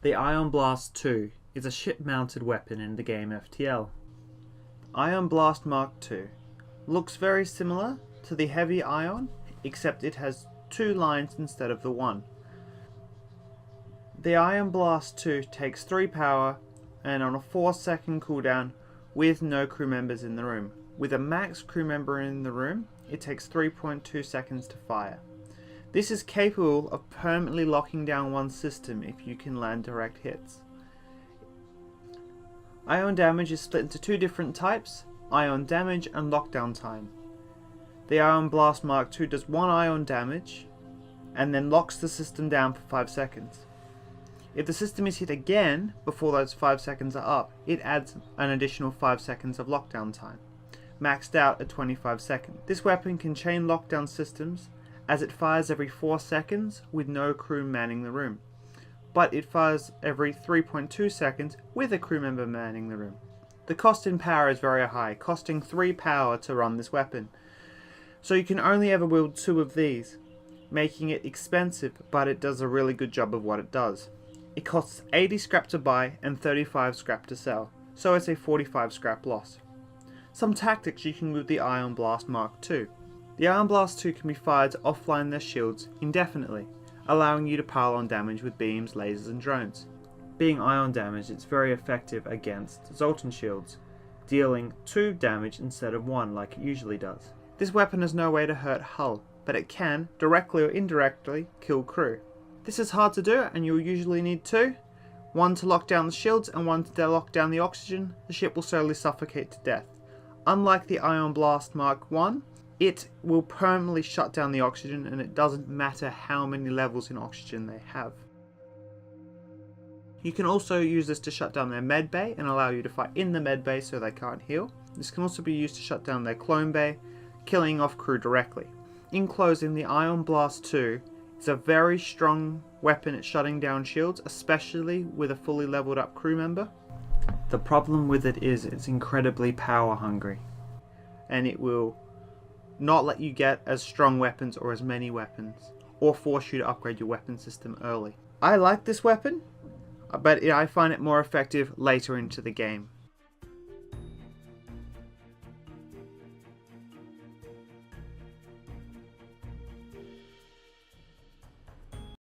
The Ion Blast II is a ship-mounted weapon in the game FTL. Ion Blast Mark II looks very similar to the Heavy Ion, except it has 2 lines instead of the 1. The Ion Blast II takes 3 power and on a 4-second cooldown with no crew members in the room. With a max crew member in the room, it takes 3.2 seconds to fire. This is capable of permanently locking down one system if you can land direct hits. Ion damage is split into 2 different types, ion damage and lockdown time. The Ion Blast Mark II does 1 ion damage and then locks the system down for 5 seconds. If the system is hit again before those 5 seconds are up, it adds an additional 5 seconds of lockdown time, maxed out at 25 seconds. This weapon can chain lockdown systems as it fires every 4 seconds with no crew manning the room, but it fires every 3.2 seconds with a crew member manning the room. The cost in power is very high, costing 3 power to run this weapon, so you can only ever wield 2 of these, making it expensive, but it does a really good job of what it does. It costs 80 scrap to buy and 35 scrap to sell, so it's a 45 scrap loss. Some tactics you can with the Ion Blast Mark II. The Ion Blast II can be fired to offline their shields indefinitely, allowing you to pile on damage with beams, lasers and drones. Being ion damage, it's very effective against Zoltan shields, dealing 2 damage instead of 1 like it usually does. This weapon has no way to hurt hull, but it can, directly or indirectly, kill crew. This is hard to do and you'll usually need 2. 1 to lock down the shields and 1 to lock down the oxygen. The ship will slowly suffocate to death. Unlike the Ion Blast Mark I, it will permanently shut down the oxygen and it doesn't matter how many levels in oxygen they have. You can also use this to shut down their med bay and allow you to fight in the med bay so they can't heal. This can also be used to shut down their clone bay, killing off crew directly. In closing, the Ion Blast II is a very strong weapon at shutting down shields, especially with a fully leveled up crew member. The problem with it is it's incredibly power hungry, and it will not let you get as strong weapons or as many weapons, or force you to upgrade your weapon system early. I like this weapon, but I find it more effective later into the game.